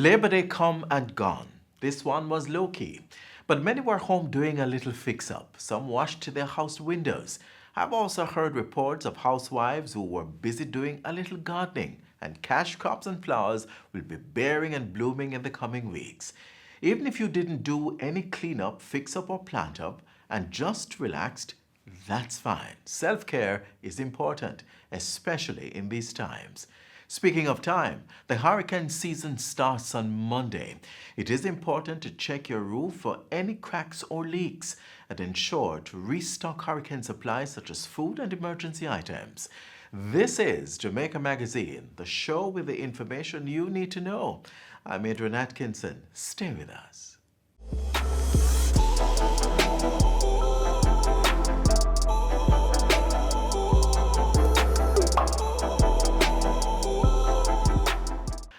Labor Day come and gone. This one was low-key. But many were home doing a little fix-up. Some washed their house windows. I've also heard reports of housewives who were busy doing a little gardening, and cash crops and flowers will be bearing and blooming in the coming weeks. Even if you didn't do any cleanup, fix-up or plant-up and just relaxed, that's fine. Self-care is important, especially in these times. Speaking of time, the hurricane season starts on Monday. It is important to check your roof for any cracks or leaks and ensure to restock hurricane supplies such as food and emergency items. This is Jamaica Magazine, the show with the information you need to know. I'm Adrian Atkinson. Stay with us.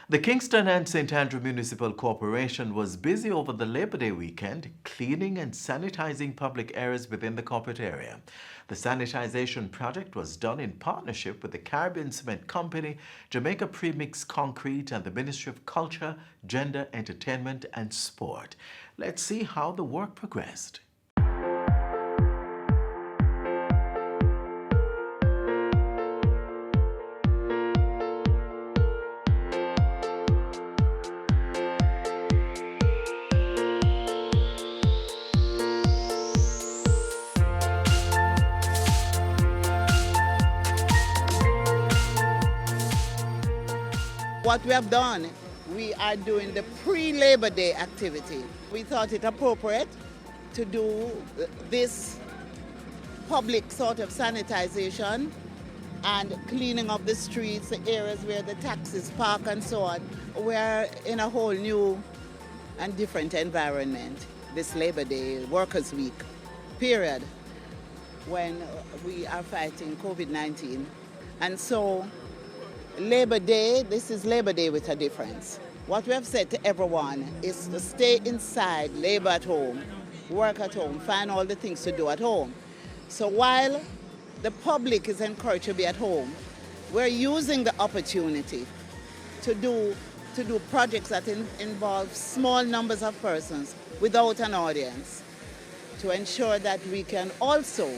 The Kingston and St. Andrew Municipal Corporation was busy over the Labor Day weekend cleaning and sanitizing public areas within the corporate area. The sanitization project was done in partnership with the Caribbean Cement Company, Jamaica Premix Concrete and the Ministry of Culture, Gender, Entertainment and Sport. Let's see how the work progressed. What we have done, we are doing the pre-Labor Day activity. We thought it appropriate to do this public sort of sanitization and cleaning of the streets, the areas where the taxis park and so on. We're in a whole new and different environment this Labor Day, Workers' Week period, when we are fighting COVID-19. And so Labor Day, this is Labor Day with a difference. What we have said to everyone is to stay inside, labor at home, work at home, find all the things to do at home. So while the public is encouraged to be at home, we're using the opportunity to do projects that involve small numbers of persons without an audience to ensure that we can also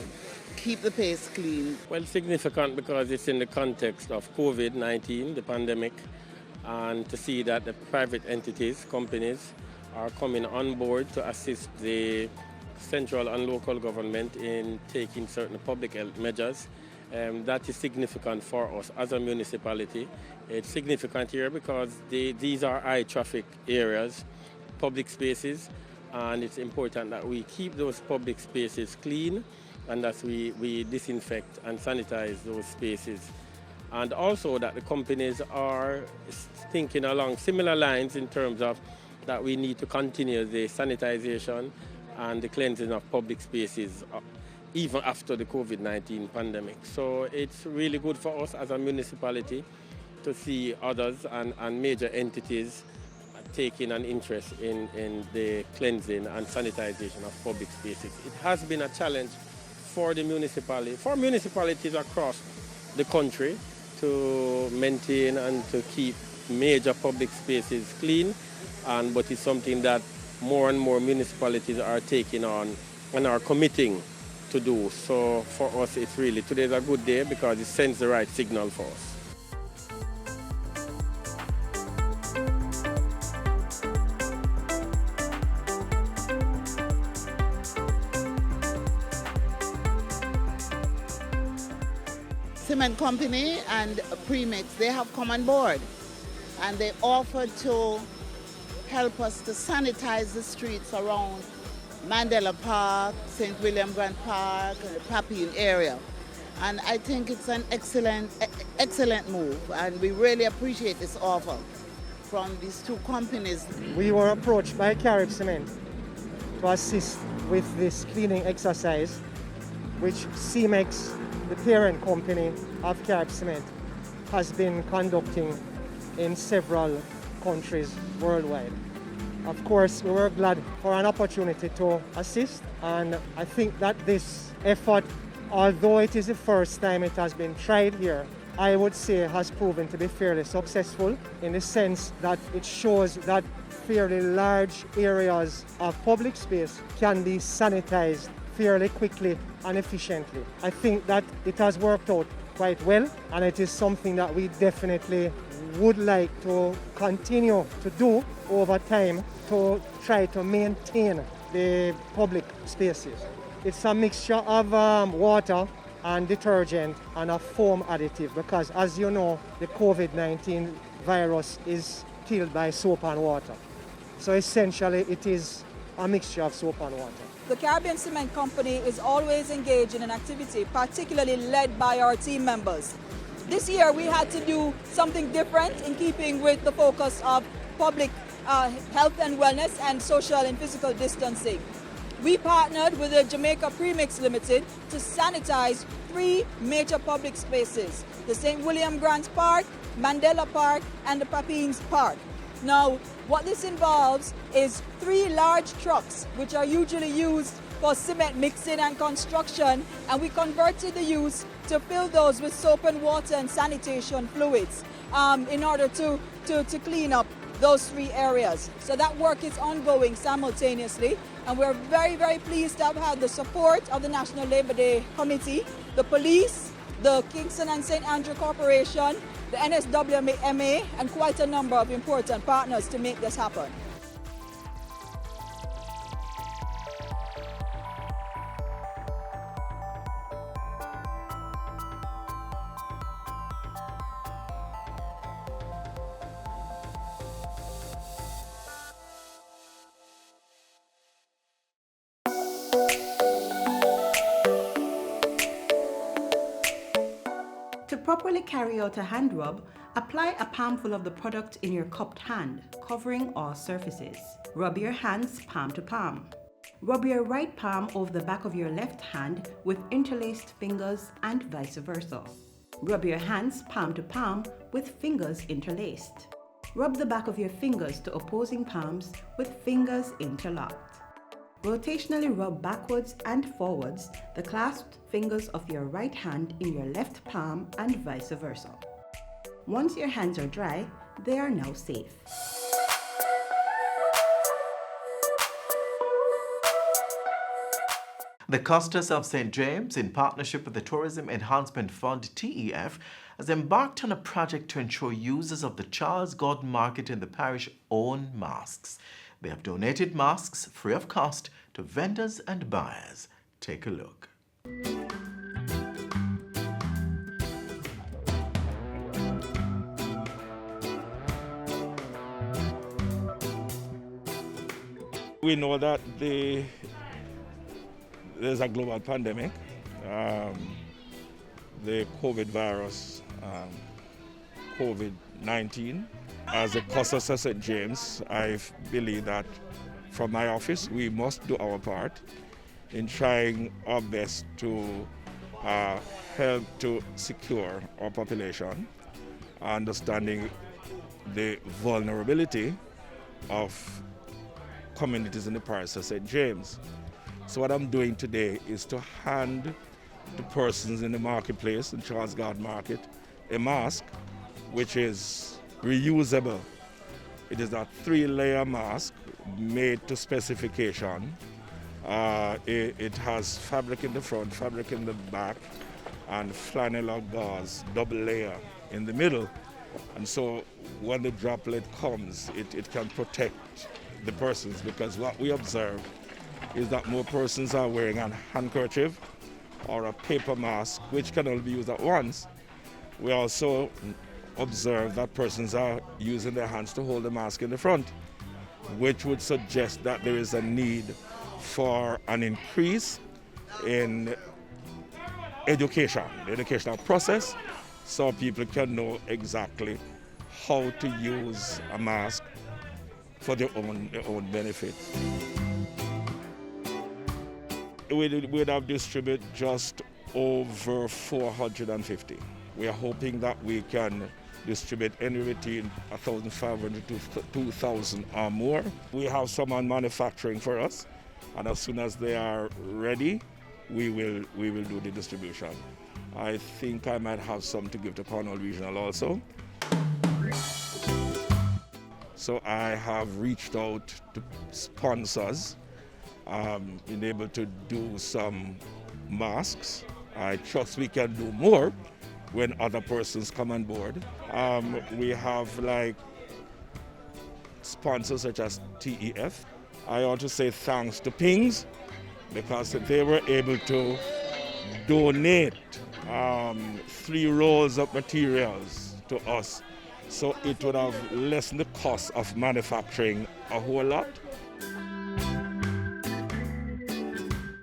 keep the place clean. Well, significant because it's in the context of COVID-19, the pandemic, and to see that the private entities, companies, are coming on board to assist the central and local government in taking certain public health measures. That is significant for us as a municipality. It's significant here because these are high traffic areas, public spaces, and it's important that we keep those public spaces clean and that we disinfect and sanitize those spaces. And also that the companies are thinking along similar lines in terms of that we need to continue the sanitization and the cleansing of public spaces even after the COVID-19 pandemic. So it's really good for us as a municipality to see others and major entities taking an interest in the cleansing and sanitization of public spaces. It has been a challenge for the municipality, for municipalities across the country to maintain and to keep major public spaces clean, but it's something that more and more municipalities are taking on and are committing to do. So for us, it's really, today's a good day because it sends the right signal for us. Cement Company and Premix, they have come on board and they offered to help us to sanitize the streets around Mandela Park, St. William Grant Park, Papine area. And I think it's an excellent move, and we really appreciate this offer from these two companies. We were approached by Carib Cement to assist with this cleaning exercise, which CMEX, the parent company of Carib Cement, has been conducting in several countries worldwide. Of course, we were glad for an opportunity to assist, and I think that this effort, although it is the first time it has been tried here, I would say has proven to be fairly successful in the sense that it shows that fairly large areas of public space can be sanitized fairly quickly and efficiently. I think that it has worked out quite well, and it is something that we definitely would like to continue to do over time to try to maintain the public spaces. It's a mixture of water and detergent and a foam additive because, as you know, the COVID-19 virus is killed by soap and water. So essentially it is a mixture of soap and water. The Caribbean Cement Company is always engaged in an activity, particularly led by our team members. This year we had to do something different in keeping with the focus of public health and wellness and social and physical distancing. We partnered with the Jamaica Premix Limited to sanitize 3 major public spaces, the St. William Grant Park, Mandela Park and the Papines Park. Now, what this involves is 3 large trucks which are usually used for cement mixing and construction, and we converted the use to fill those with soap and water and sanitation fluids in order to clean up those 3 areas. So that work is ongoing simultaneously, and we're very, very pleased to have had the support of the National Labour Day Committee, the police, the Kingston and St. Andrew Corporation, the NSWMA, and quite a number of important partners to make this happen. To properly carry out a hand rub, apply a palmful of the product in your cupped hand, covering all surfaces. Rub your hands palm to palm. Rub your right palm over the back of your left hand with interlaced fingers and vice versa. Rub your hands palm to palm with fingers interlaced. Rub the back of your fingers to opposing palms with fingers interlocked. Rotationally rub backwards and forwards the clasped fingers of your right hand in your left palm and vice versa. Once your hands are dry, they are now safe. The Custos of St. James, in partnership with the Tourism Enhancement Fund TEF, has embarked on a project to ensure users of the Charles Gordon Market in the parish own masks. They have donated masks free of cost to vendors and buyers. Take a look. We know that there's a global pandemic. The COVID virus, COVID-19. As a Custos of St. James, I believe that from my office, we must do our part in trying our best to help to secure our population, understanding the vulnerability of communities in the parish of St. James. So what I'm doing today is to hand to persons in the marketplace, in Charles Gordon Market, a mask which is reusable. It is a 3-layer mask made to specification. It has fabric in the front, fabric in the back, and flannel or gauze, double layer in the middle. And so when the droplet comes, it can protect the persons, because what we observe is that more persons are wearing a handkerchief or a paper mask, which can only be used at once. We also observe that persons are using their hands to hold the mask in the front, which would suggest that there is a need for an increase in education, the educational process, so people can know exactly how to use a mask for their own benefit. We'd have distributed just over 450. We are hoping that we can distribute anywhere between 1,500 to 2,000 or more. We have someone manufacturing for us, and as soon as they are ready, we will do the distribution. I think I might have some to give to Cornwall Regional also. So I have reached out to sponsors, been able to do some masks. I trust we can do more when other persons come on board. We have like sponsors such as TEF. I want to say thanks to Pings because they were able to donate 3 rolls of materials to us. So it would have lessened the cost of manufacturing a whole lot.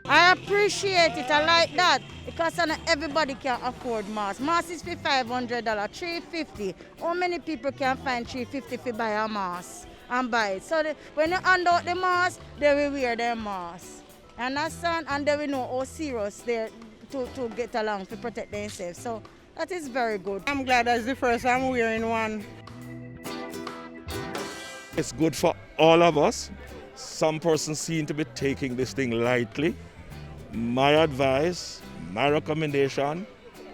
I appreciate it, I like that, because not everybody can afford masks. Mask is for $500, $350. How many people can find $350 to buy a mask and buy it? So when you hand out the mask, they will wear their mask. Understand? And they will know how serious they're to get along to protect themselves. So that is very good. I'm glad that's the first I'm wearing one. It's good for all of us. Some persons seem to be taking this thing lightly. My advice, my recommendation,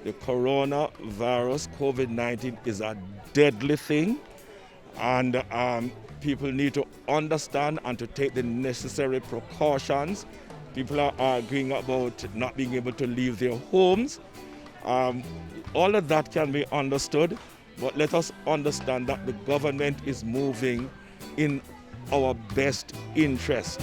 the coronavirus, COVID-19 is a deadly thing, and people need to understand and to take the necessary precautions. People are arguing about not being able to leave their homes. All of that can be understood, but let us understand that the government is moving in our best interest.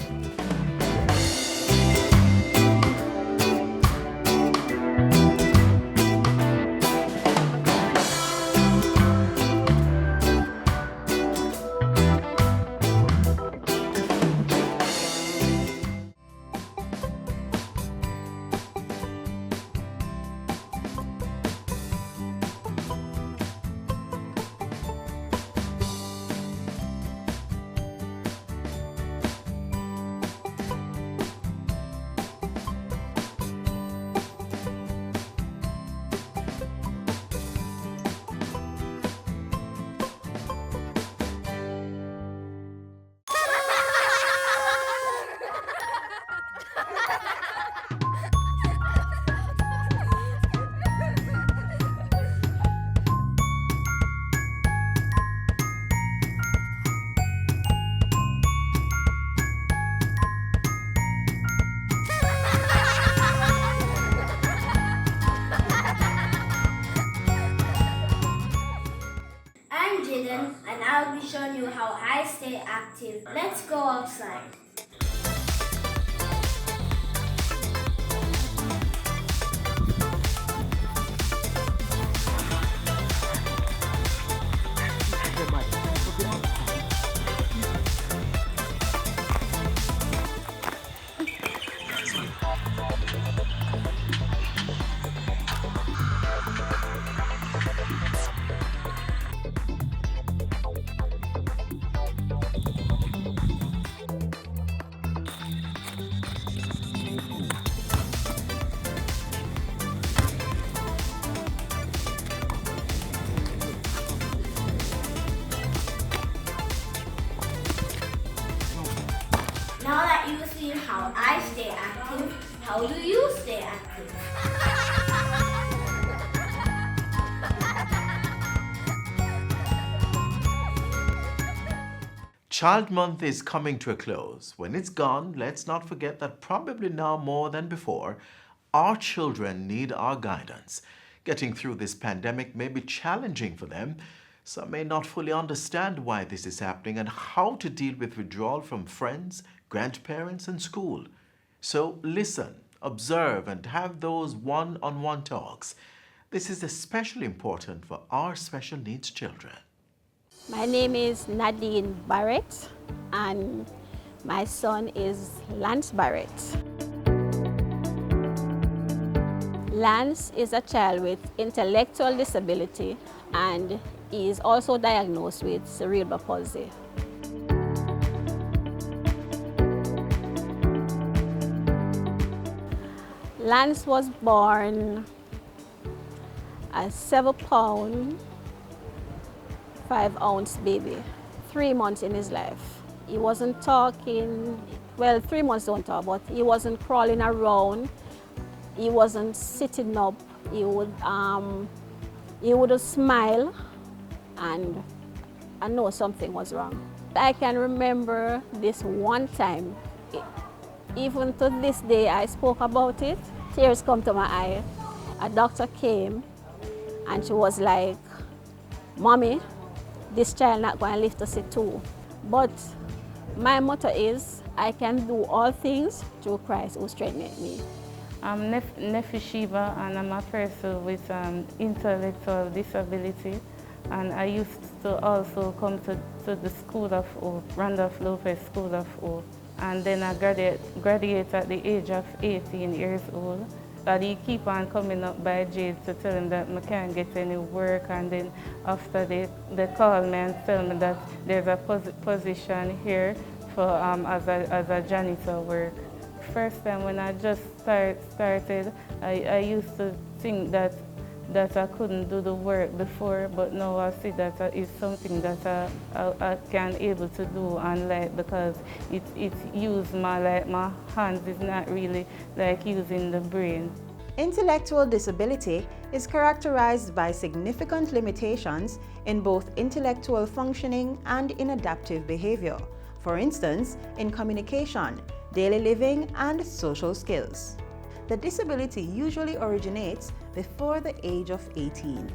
And I'll be showing you how I stay active. Let's go outside. Now that you've seen how I stay active, how do you stay active? Child Month is coming to a close. When it's gone, let's not forget that probably now more than before, our children need our guidance. Getting through this pandemic may be challenging for them. Some may not fully understand why this is happening and how to deal with withdrawal from friends, grandparents, and school. So listen, observe, and have those one-on-one talks. This is especially important for our special needs children. My name is Nadine Barrett, and my son is Lance Barrett. Lance is a child with intellectual disability, and he is also diagnosed with cerebral palsy. Lance was born a 7-pound, 5-ounce baby, 3 months in his life. He wasn't talking, well, 3 months don't talk, but he wasn't crawling around, he wasn't sitting up, He would smile, and I know something was wrong. I can remember this one time, even to this day I spoke about it, tears come to my eye. A doctor came and she was like, "Mommy, this child not going to live to see two." But my motto is, I can do all things through Christ who strengthens me. I'm Nephi Shiva, and I'm a person with intellectual disability. And I used to also come to the School of Hope, Randolph Lopez School of Hope. And then I graduated at the age of 18 years old. But he keep on coming up by Jade to tell him that I can't get any work. And then after they call me and tell me that there's a position here for as a janitor work. First time when I just started, I used to think that I couldn't do the work before, but now I see that it's something that I can able to do, and like because it's use my hands is not really like using the brain. Intellectual disability is characterized by significant limitations in both intellectual functioning and in adaptive behavior. For instance, in communication, daily living, and social skills. The disability usually originates before the age of 18.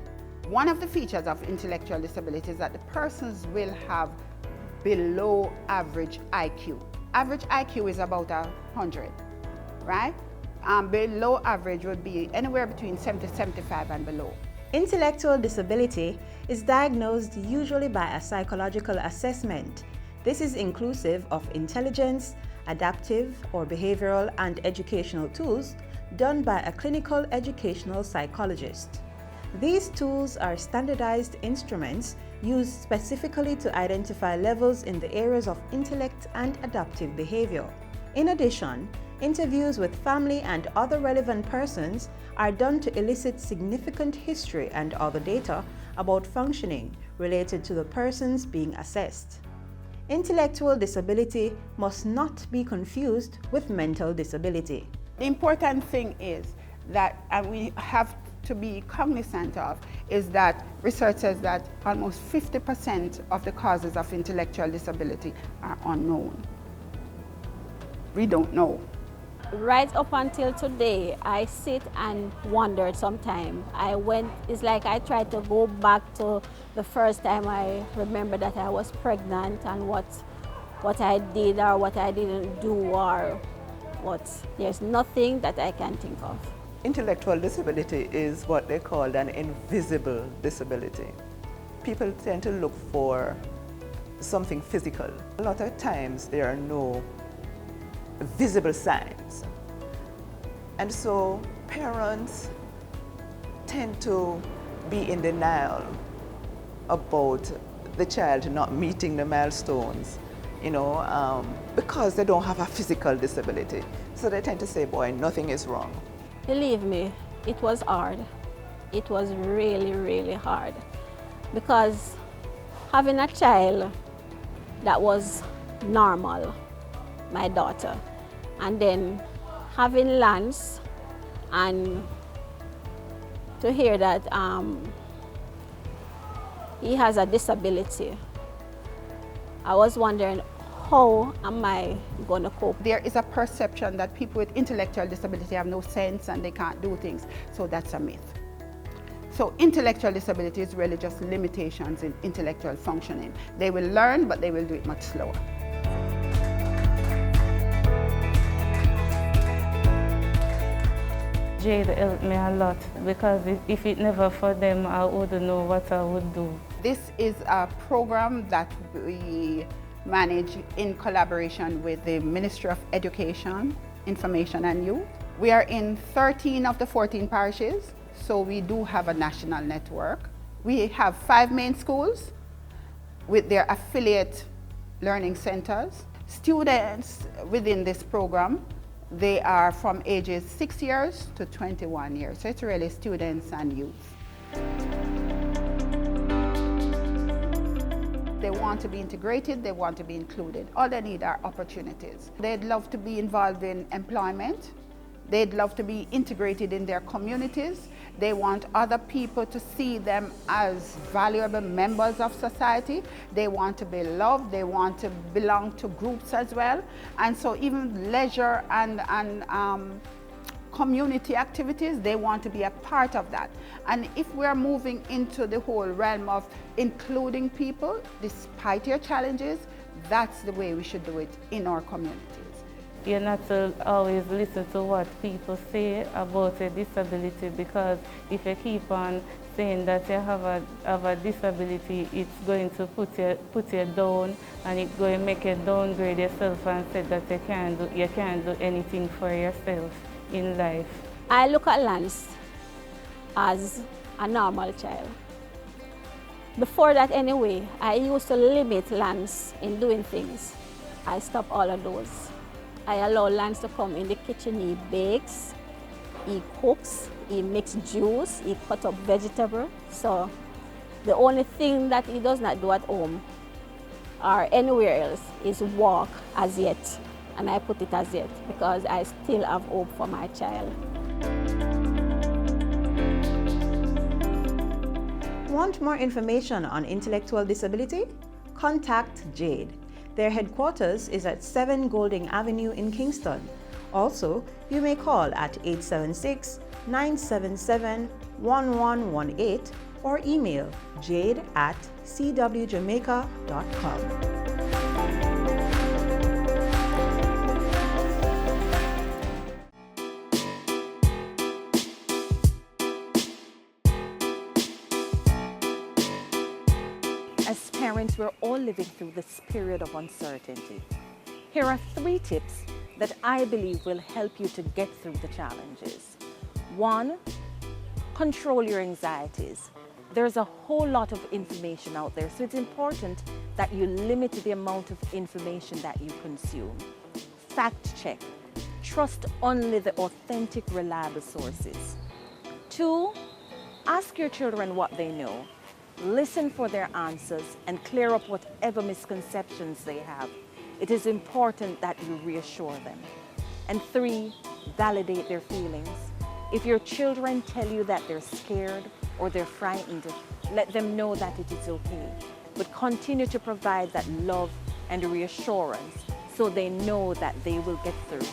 One of the features of intellectual disability is that the persons will have below average IQ. Average IQ is about 100, right? Below average would be anywhere between 70 to 75 and below. Intellectual disability is diagnosed usually by a psychological assessment. This is inclusive of intelligence, adaptive or behavioral and educational tools done by a clinical educational psychologist. These tools are standardized instruments used specifically to identify levels in the areas of intellect and adaptive behavior. In addition, interviews with family and other relevant persons are done to elicit significant history and other data about functioning related to the persons being assessed. Intellectual disability must not be confused with mental disability. The important thing is that, and we have to be cognizant of, is that research says that almost 50% of the causes of intellectual disability are unknown. We don't know. Right up until today, I sit and wondered sometimes. It's like I tried to go back to the first time I remember that I was pregnant and what I did or what I didn't do, or what. There's nothing that I can think of. Intellectual disability is what they call an invisible disability. People tend to look for something physical. A lot of times there are no visible signs. And so parents tend to be in denial about the child not meeting the milestones, because they don't have a physical disability. So they tend to say, boy, nothing is wrong. Believe me, it was hard. It was really, really hard. Because having a child that was normal, my daughter, and then having Lance, and to hear that he has a disability, I was wondering, how am I going to cope? There is a perception that people with intellectual disability have no sense and they can't do things, so that's a myth. So intellectual disability is really just limitations in intellectual functioning. They will learn, but they will do it much slower. Jade helped me a lot, because if it never for them, I wouldn't know what I would do. This is a program that we manage in collaboration with the Ministry of Education, Information and Youth. We are in 13 of the 14 parishes, so we do have a national network. We have 5 main schools with their affiliate learning centers. Students within this program, they are from ages 6 years to 21 years. So it's really students and youth. They want to be integrated, they want to be included. All they need are opportunities. They'd love to be involved in employment. They'd love to be integrated in their communities. They want other people to see them as valuable members of society. They want to be loved. They want to belong to groups as well. And so even leisure and community activities, they want to be a part of that. And if we're moving into the whole realm of including people, despite your challenges, that's the way we should do it in our communities. You're not to always listen to what people say about a disability, because if you keep on saying that you have a disability, it's going to put you down, and it's going to make you downgrade yourself and say that you can't do anything for yourself in life. I look at Lance as a normal child. Before that anyway, I used to limit Lance in doing things. I stopped all of those. I allow Lance to come in the kitchen. He bakes, he cooks, he makes juice, he cuts up vegetables. So the only thing that he does not do at home or anywhere else is walk as yet. And I put it as yet because I still have hope for my child. Want more information on intellectual disability? Contact JADE. Their headquarters is at 7 Golding Avenue in Kingston. Also, you may call at 876-977-1118 or email jade@cwjamaica.com. As parents, we're all living through this period of uncertainty. Here are 3 tips that I believe will help you to get through the challenges. 1, control your anxieties. There's a whole lot of information out there, so it's important that you limit the amount of information that you consume. Fact check. Trust only the authentic, reliable sources. 2, ask your children what they know. Listen for their answers and clear up whatever misconceptions they have. It is important that you reassure them. And 3, validate their feelings. If your children tell you that they're scared or they're frightened, let them know that it is okay. But continue to provide that love and reassurance so they know that they will get through.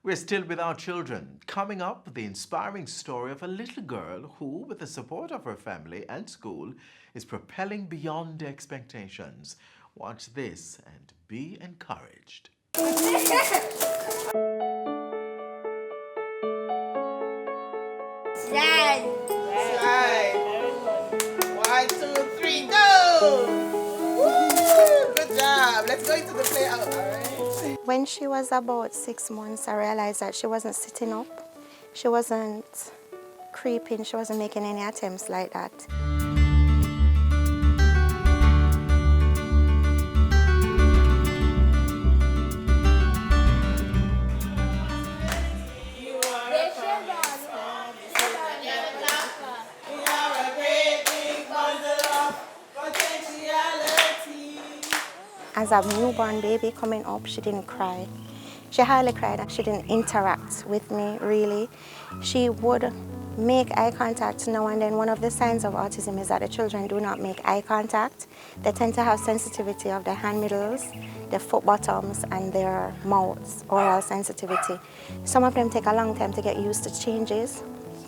We're still with our children. Coming up, the inspiring story of a little girl who, with the support of her family and school, is propelling beyond expectations. Watch this and be encouraged. Slide. Slide. 1, 2, 3, go! Woo! Good job. Let's go into the playout, all right? When she was about 6 months, I realized that she wasn't sitting up. She wasn't creeping. She wasn't making any attempts like that. As a newborn baby coming up, she didn't cry. She hardly cried and she didn't interact with me, really. She would make eye contact now and then. One of the signs of autism is that the children do not make eye contact. They tend to have sensitivity of their hand middles, their foot bottoms, and their mouths, oral sensitivity. Some of them take a long time to get used to changes,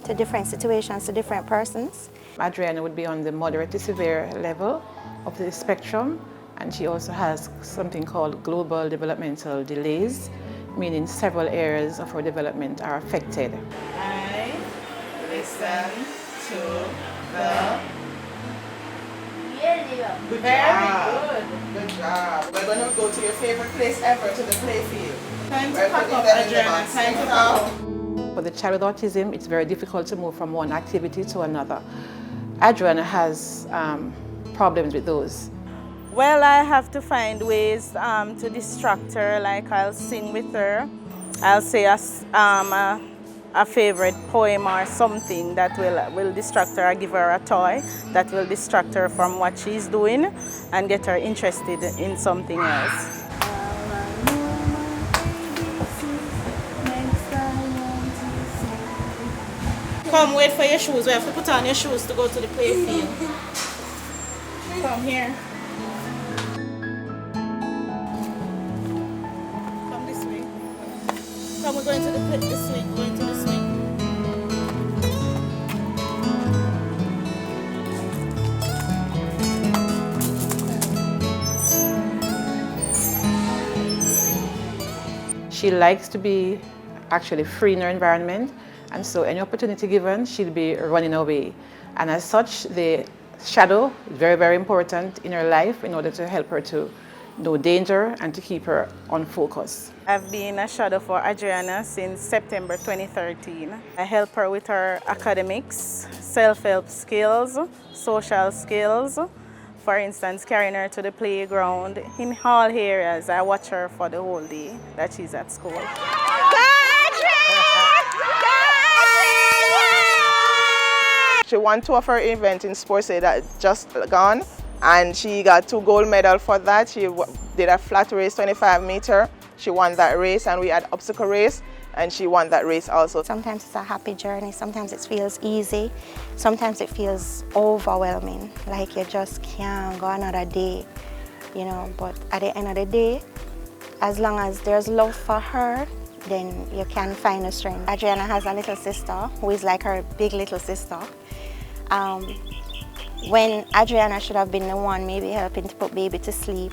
to different situations, to different persons. Adriana would be on the moderate to severe level of the spectrum, and she also has something called global developmental delays, meaning several areas of her development are affected. I listen to the... Very good. Good job. We're going to go to your favorite place ever, to the play field. Time to pack up, Adriana. Time to pack up. For the child with autism, it's very difficult to move from one activity to another. Adriana has problems with those. Well, I have to find ways to distract her, like I'll sing with her. I'll say a a favorite poem or something that will distract her or give her a toy that will distract her from what she's doing and get her interested in something else. Come, wait for your shoes. We have to put on your shoes to go to the play field. Come here. Come this way. Come, we're going to the swing. We're going to the swing. She likes to be actually free in her environment, and so any opportunity given, she'll be running away. And as such, the shadow is very, very important in her life in order to help her to know danger and to keep her on focus. I've been a shadow for Adriana since September 2013. I help her with her academics, self-help skills, social skills. For instance, carrying her to the playground. In all areas, I watch her for the whole day that she's at school. She won 2 of her events in sports that just gone, and she got 2 gold medals for that. She did a flat race, 25 meter. She won that race, and we had obstacle race, and she won that race also. Sometimes it's a happy journey, sometimes it feels easy, sometimes it feels overwhelming, like you just can't go another day, you know, but at the end of the day, as long as there's love for her, then you can find the strength. Adriana has a little sister who is like her big little sister. When Adriana should have been the one maybe helping to put baby to sleep,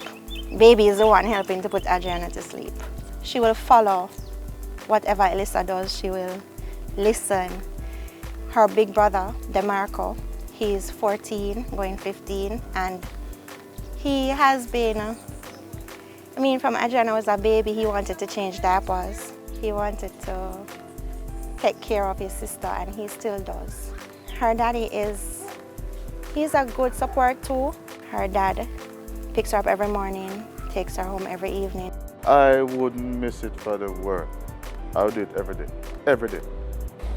baby is the one helping to put Adriana to sleep. She will follow whatever Elisa does, she will listen. Her big brother, DeMarco, he's 14, going 15, and he has been, from Adriana was a baby, he wanted to change diapers. He wanted to take care of his sister, and he still does. Her daddy he's a good support too. Her dad picks her up every morning, takes her home every evening. I wouldn't miss it for the world. I would do it every day, every day.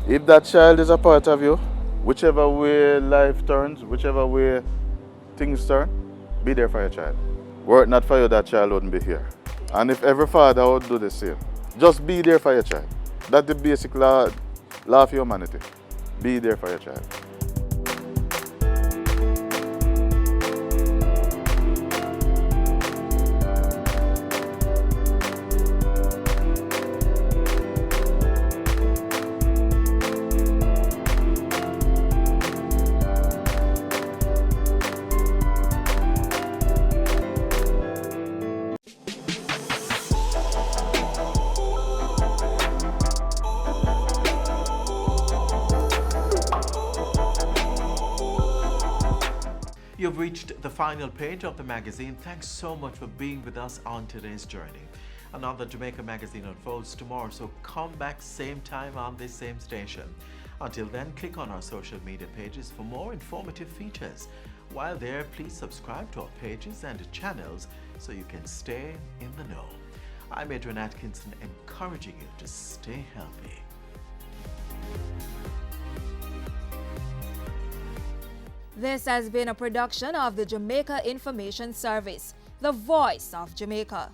If that child is a part of you, whichever way life turns, whichever way things turn, be there for your child. Were it not for you, that child wouldn't be here. And if every father would do the same, just be there for your child. That's the basic law of humanity. Be there for your child. You've reached the final page of the magazine. Thanks so much for being with us on today's journey. Another Jamaica Magazine unfolds tomorrow, so come back same time on this same station. Until then, click on our social media pages for more informative features. While there, please subscribe to our pages and channels so you can stay in the know. I'm Adrian Atkinson, encouraging you to stay healthy. This has been a production of the Jamaica Information Service, the voice of Jamaica.